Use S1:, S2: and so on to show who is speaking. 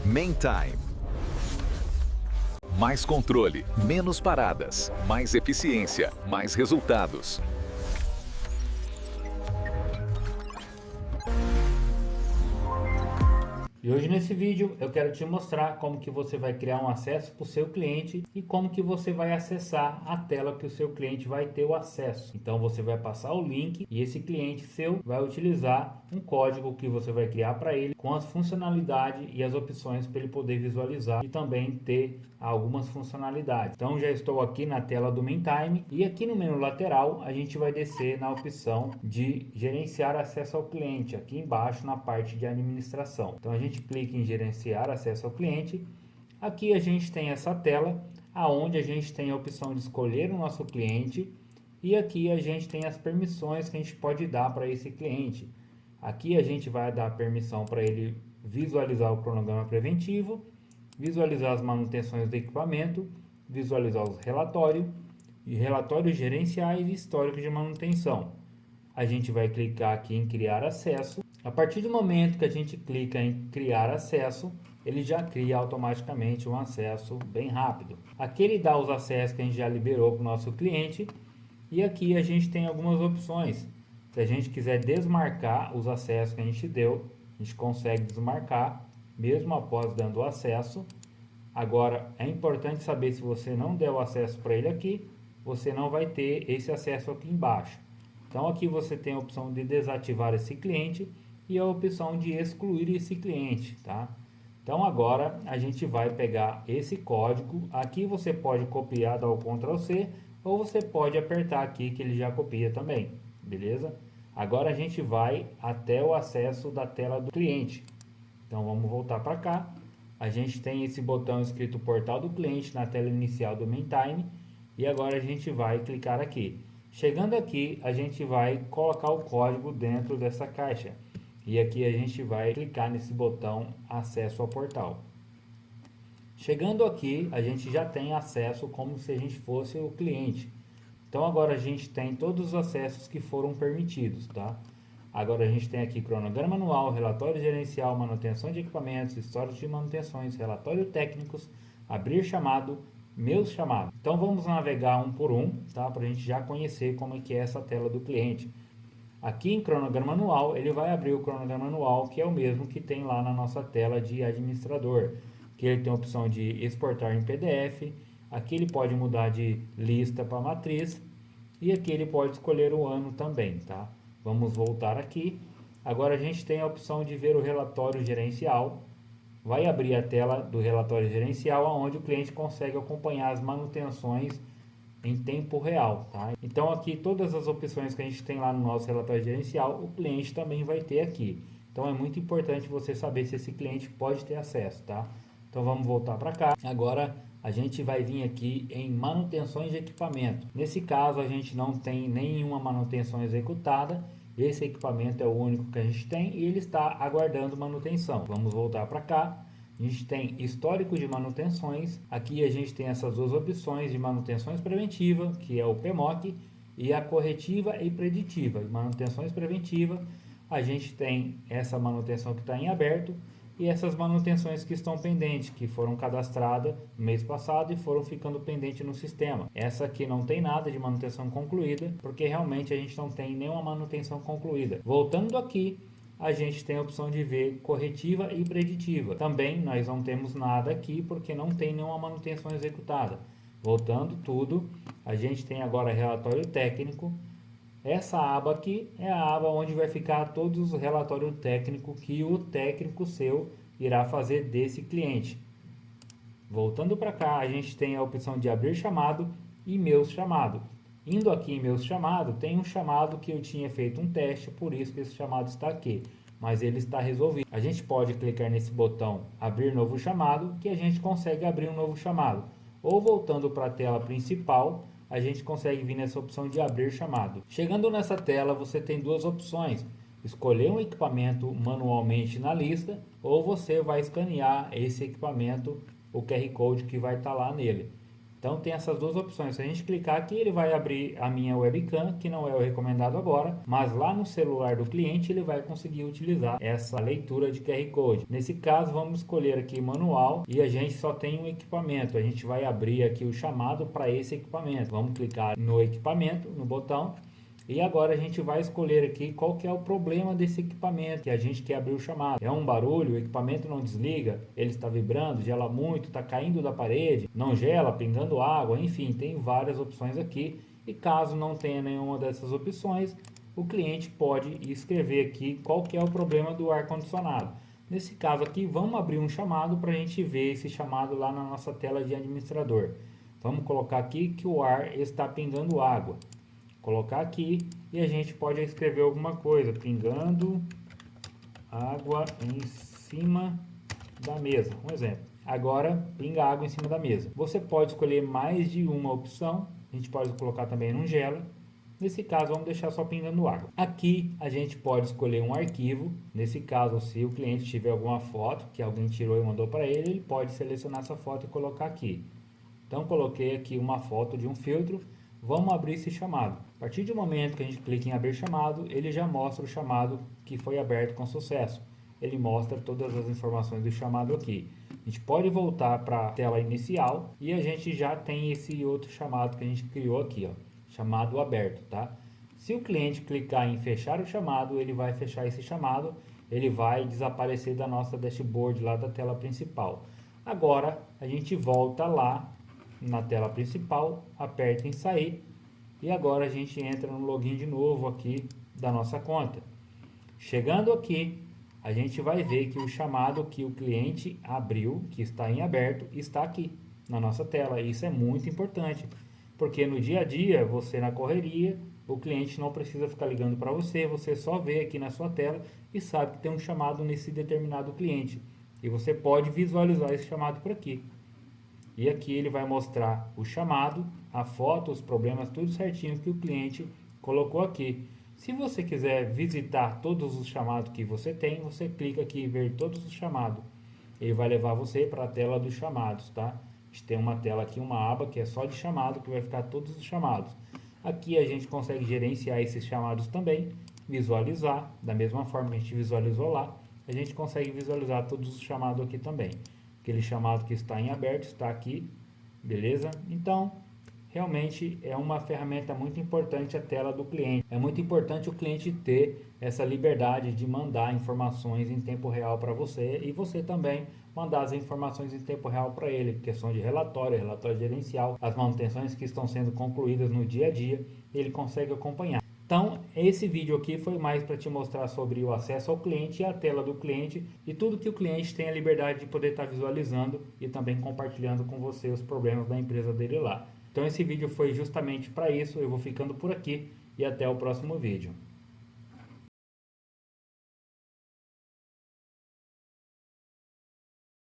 S1: MainTime. Mais controle, menos paradas, mais eficiência, mais resultados.
S2: E hoje nesse vídeo eu quero te mostrar como que você vai criar um acesso para o seu cliente e como que você vai acessar a tela que o seu cliente vai ter o acesso. Então você vai passar o link e esse cliente seu vai utilizar um código que você vai criar para ele com as funcionalidades e as opções para ele poder visualizar e também ter algumas funcionalidades. Então já estou aqui na tela do MainTime e aqui no menu lateral a gente vai descer na opção de gerenciar acesso ao cliente aqui embaixo na parte de administração. Então a gente clica em gerenciar acesso ao cliente. Aqui a gente tem essa tela aonde a gente tem a opção de escolher o nosso cliente e aqui a gente tem as permissões que a gente pode dar para esse cliente. Aqui a gente vai dar permissão para ele visualizar o cronograma preventivo, visualizar as manutenções do equipamento, visualizar os relatórios gerenciais e históricos de manutenção. A gente vai clicar aqui em criar acesso. A partir do momento que a gente clica em criar acesso, ele já cria automaticamente um acesso bem rápido. Aqui ele dá os acessos que a gente já liberou para o nosso cliente e aqui a gente tem algumas opções. Se a gente quiser desmarcar os acessos que a gente deu, a gente consegue desmarcar mesmo após dando o acesso. Agora é importante saber, se você não der o acesso para ele aqui, você não vai ter esse acesso aqui embaixo. Então aqui você tem a opção de desativar esse cliente e a opção de excluir esse cliente, tá? Então agora a gente vai pegar esse código, aqui você pode copiar, dar o Ctrl C, ou você pode apertar aqui que ele já copia também, beleza? Agora a gente vai até o acesso da tela do cliente. Então vamos voltar para cá, a gente tem esse botão escrito Portal do Cliente na tela inicial do MainTime e agora a gente vai clicar aqui. Chegando aqui, a gente vai colocar o código dentro dessa caixa. E aqui a gente vai clicar nesse botão acesso ao portal. Chegando aqui, a gente já tem acesso como se a gente fosse o cliente. Então agora a gente tem todos os acessos que foram permitidos, tá? Agora a gente tem aqui cronograma anual, relatório gerencial, manutenção de equipamentos, histórico de manutenções, relatório técnicos, abrir chamado, meus chamados. Então vamos navegar um por um, tá? Para a gente já conhecer como é que é essa tela do cliente. Aqui em cronograma anual, ele vai abrir o cronograma anual, que é o mesmo que tem lá na nossa tela de administrador. Que ele tem a opção de exportar em PDF, aqui ele pode mudar de lista para matriz e aqui ele pode escolher o ano também, tá? Vamos voltar aqui. Agora a gente tem a opção de ver o relatório gerencial. Vai abrir a tela do relatório gerencial, onde o cliente consegue acompanhar as manutenções em tempo real, tá? Então aqui todas as opções que a gente tem lá no nosso relatório gerencial, o cliente também vai ter aqui. Então é muito importante você saber se esse cliente pode ter acesso, tá? Então vamos voltar para cá. Agora a gente vai vir aqui em manutenções de equipamento. Nesse caso a gente não tem nenhuma manutenção executada. Esse equipamento é o único que a gente tem e ele está aguardando manutenção. Vamos voltar para cá. A gente tem histórico de manutenções. Aqui a gente tem essas duas opções de manutenções preventiva, que é o PMOC, e a corretiva e preditiva. Manutenções preventiva, a gente tem essa manutenção que está em aberto e essas manutenções que estão pendentes, que foram cadastradas no mês passado e foram ficando pendentes no sistema. Essa aqui não tem nada de manutenção concluída, porque realmente a gente não tem nenhuma manutenção concluída. Voltando aqui, a gente tem a opção de ver corretiva e preditiva. Também nós não temos nada aqui, porque não tem nenhuma manutenção executada. Voltando tudo, a gente tem agora relatório técnico. Essa aba aqui é a aba onde vai ficar todos os relatórios técnicos que o técnico seu irá fazer desse cliente. Voltando para cá, a gente tem a opção de abrir chamado e meus chamado. Indo aqui em meus chamado, tem um chamado que eu tinha feito um teste, por isso que esse chamado está aqui. Mas ele está resolvido. A gente pode clicar nesse botão abrir novo chamado, que a gente consegue abrir um novo chamado. Ou voltando para a tela principal, a gente consegue vir nessa opção de abrir chamado. Chegando nessa tela, você tem duas opções: escolher um equipamento manualmente na lista, ou você vai escanear esse equipamento, o QR Code que vai estar lá nele. Então tem essas duas opções. Se a gente clicar aqui, ele vai abrir a minha webcam, que não é o recomendado agora, mas lá no celular do cliente ele vai conseguir utilizar essa leitura de QR Code. Nesse caso, vamos escolher aqui manual e a gente só tem um equipamento. A gente vai abrir aqui o chamado para esse equipamento. Vamos clicar no equipamento, no botão. E agora a gente vai escolher aqui qual que é o problema desse equipamento que a gente quer abrir o chamado. É um barulho, o equipamento não desliga, ele está vibrando, gela muito, está caindo da parede, não gela, pingando água, enfim, tem várias opções aqui. E caso não tenha nenhuma dessas opções, o cliente pode escrever aqui qual que é o problema do ar-condicionado. Nesse caso aqui, vamos abrir um chamado para a gente ver esse chamado lá na nossa tela de administrador. Vamos colocar aqui que o ar está pingando água. Colocar aqui e a gente pode escrever alguma coisa, pingando água em cima da mesa, um exemplo. Agora pinga água em cima da mesa. Você pode escolher mais de uma opção, a gente pode colocar também não gela. Nesse caso vamos deixar só pingando água. Aqui a gente pode escolher um arquivo, nesse caso se o cliente tiver alguma foto que alguém tirou e mandou para ele, ele pode selecionar essa foto e colocar aqui. Então coloquei aqui uma foto de um filtro. Vamos abrir esse chamado. A partir do momento que a gente clica em abrir chamado, ele já mostra o chamado que foi aberto com sucesso. Ele mostra todas as informações do chamado aqui. A gente pode voltar para a tela inicial e a gente já tem esse outro chamado que a gente criou aqui, ó, chamado aberto, tá? Se o cliente clicar em fechar o chamado, ele vai fechar esse chamado, ele vai desaparecer da nossa dashboard lá da tela principal. Agora a gente volta lá na tela principal, aperta em sair e agora a gente entra no login de novo aqui da nossa conta. Chegando aqui, a gente vai ver que o chamado que o cliente abriu, que está em aberto, está aqui na nossa tela. Isso é muito importante, porque no dia a dia, você na correria, o cliente não precisa ficar ligando para você, você só vê aqui na sua tela e sabe que tem um chamado nesse determinado cliente. E você pode visualizar esse chamado por aqui. E aqui ele vai mostrar o chamado, a foto, os problemas, tudo certinho que o cliente colocou aqui. Se você quiser visitar todos os chamados que você tem, você clica aqui em ver todos os chamados. Ele vai levar você para a tela dos chamados, tá? A gente tem uma tela aqui, uma aba que é só de chamado, que vai ficar todos os chamados. Aqui a gente consegue gerenciar esses chamados também, visualizar, da mesma forma que a gente visualizou lá, a gente consegue visualizar todos os chamados aqui também. Aquele chamado que está em aberto está aqui, beleza? Então, realmente é uma ferramenta muito importante a tela do cliente. É muito importante o cliente ter essa liberdade de mandar informações em tempo real para você e você também mandar as informações em tempo real para ele, questão de relatório, relatório gerencial, as manutenções que estão sendo concluídas no dia a dia, ele consegue acompanhar. Então, esse vídeo aqui foi mais para te mostrar sobre o acesso ao cliente e a tela do cliente e tudo que o cliente tem a liberdade de poder estar visualizando e também compartilhando com você os problemas da empresa dele lá. Então, esse vídeo foi justamente para isso. Eu vou ficando por aqui e até o próximo vídeo.